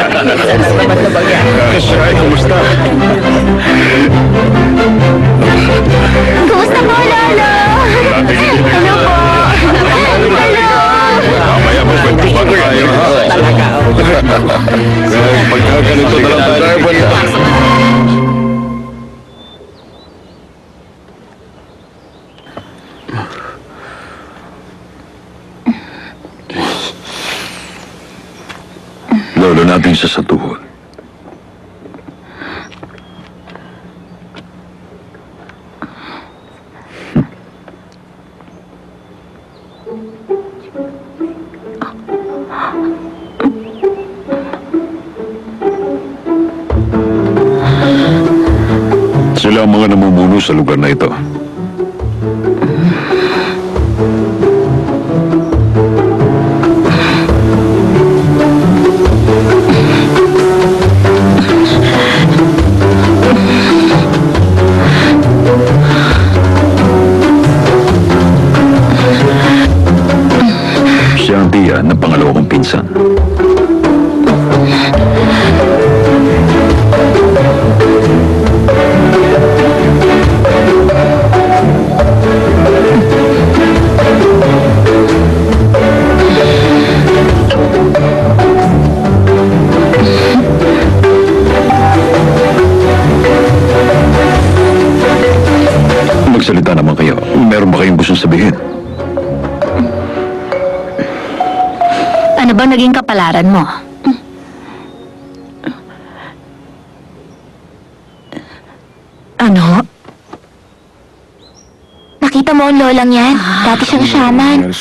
Ay, kumusta? Kumusta po, Lolo? Hello po. Hello. Mamaya mo, kwento pa tayo, ha? Talaga. Pagkaganito na lang tayo banda. Lolo natin siya sa tuhod. Sila ang mga namumuno sa lugar na ito. Siya ang tiya ng pangalawa kong pinsan. Magsalita naman kayo. Meron ba kayong gustong sabihin? Ano ba naging kapalaran mo? Ano? Nakita mo ang lolang yan? Dati siyang shaman.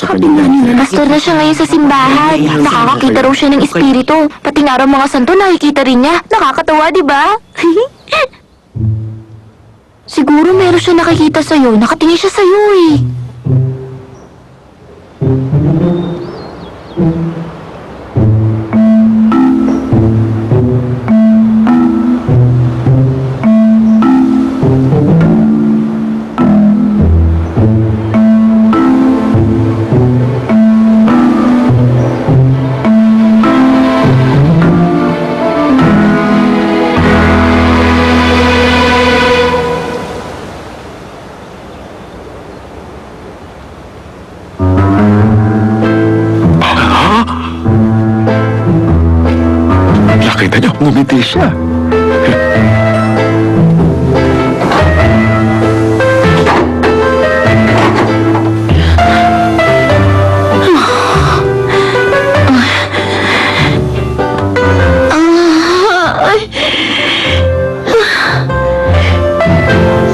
Pastor na siya ngayon sa simbahan. Nakakakita raw siya ng espiritu. Pati nga raw mga santo nakikita rin niya. Nakakatawa, di ba? Siguro meron siya nakikita sa'yo. Nakatingin siya sa'yo eh. Nakita niyo, ngumiti siya.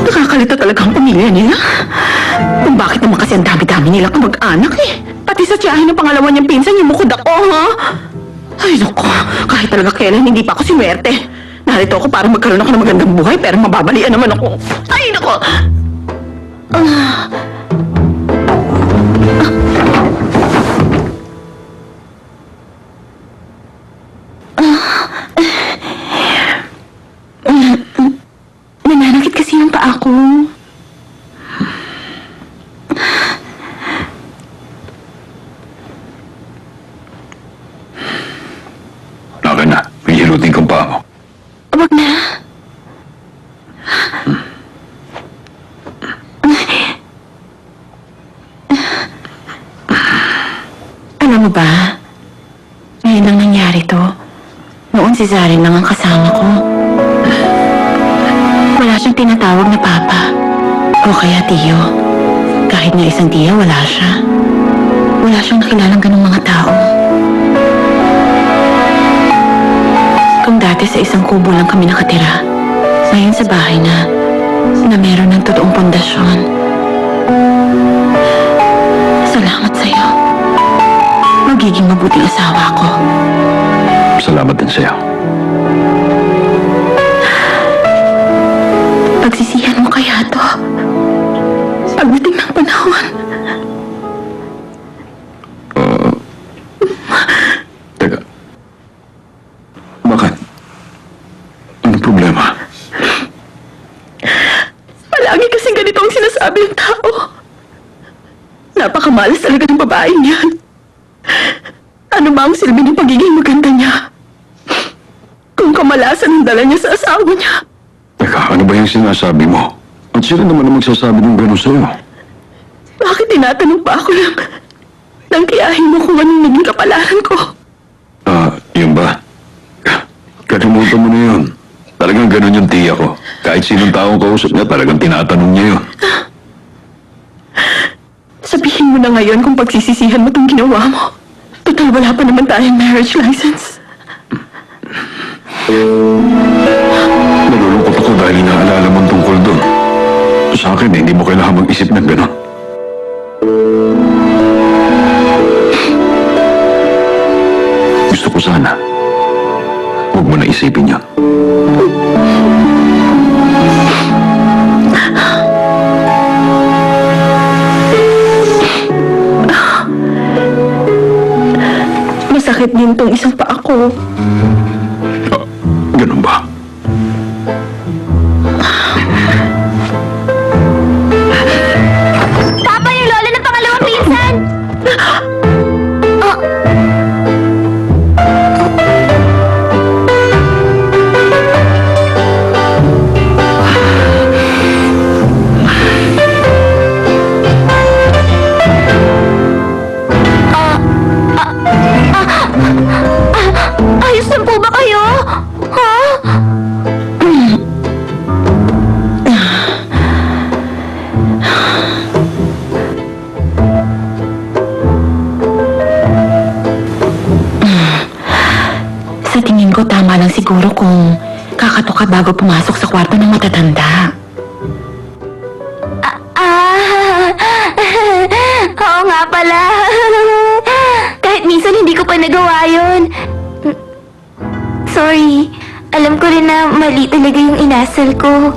Nakakalito talaga ang pamilya nila. Kung bakit naman kasi ang dami-dami nila kamag-anak eh. Pati sa tiyahin ng pangalawa niyang pinsan, yung mukod ako, ha? Ay, naku, kahit talaga kailan hindi pa ako sinuwerte. Narito ako para magkaroon ako ng magandang buhay, pero mababalian naman ako. Ay, naku! Nananakit kasi yung paa ko. Okay na, may hilutin kong pa ako. Wag na. Alam mo ba, ngayon lang nangyari to. Noon si Zarin lang ang kasama ko. Wala siyang tinatawag na papa. O kaya tiyo. Kahit na isang tiya, wala siya. Wala siyang nakilalang ganung mga tao. Kung dati sa isang kubo lang kami nakatira, ngayon sa bahay na meron ng totoong pundasyon. Salamat sa'yo. Magiging mabuting asawa ko. Salamat din sa'yo. Pagsisihan mo kaya to? Pagdating ng panahon. Teka. Bakit? Anong problema? Palagi kasing ganito ang sinasabi ng tao. Napakamalas talaga ng babaeng yan. Ano ba ang silbi ng pagiging maganda niya? kamalasan ang dala niya sa asawa niya. Teka, ano ba yung sinasabi mo? At sino naman ang magsasabi ng gano'n sa'yo? Bakit tinatanong pa ako ng tiyahin mo kung anong naging kapalaran ko? Yun ba? Kalimutan mo na yun. Talagang gano'n yung tiya ko. Kahit sinong taong kausap niya, talagang tinatanong niya yun. Sabihin mo na ngayon kung pagsisisihan mo itong ginawa mo. Total, wala pa naman tayong marriage license. Nalulungkot ako dahil naalala mo tungkol doon. Sa akin, hindi mo kailangan mag-isip ng gano'n. Gusto ko sana. Huwag mo na isipin yan. Masakit din tong isang paa ko. Ganun ba? Papa, yung lola ng pangalawang pinsan! Ayos lang po ba kayo? Ha? Sa tingin ko, tama lang siguro kung kakatok ka bago pumasok sa kwarto ng matatanda. Oo nga pala. Kahit minsan hindi ko pa nagawa yun. Sorry. Alam ko rin na mali talaga yung inasal ko.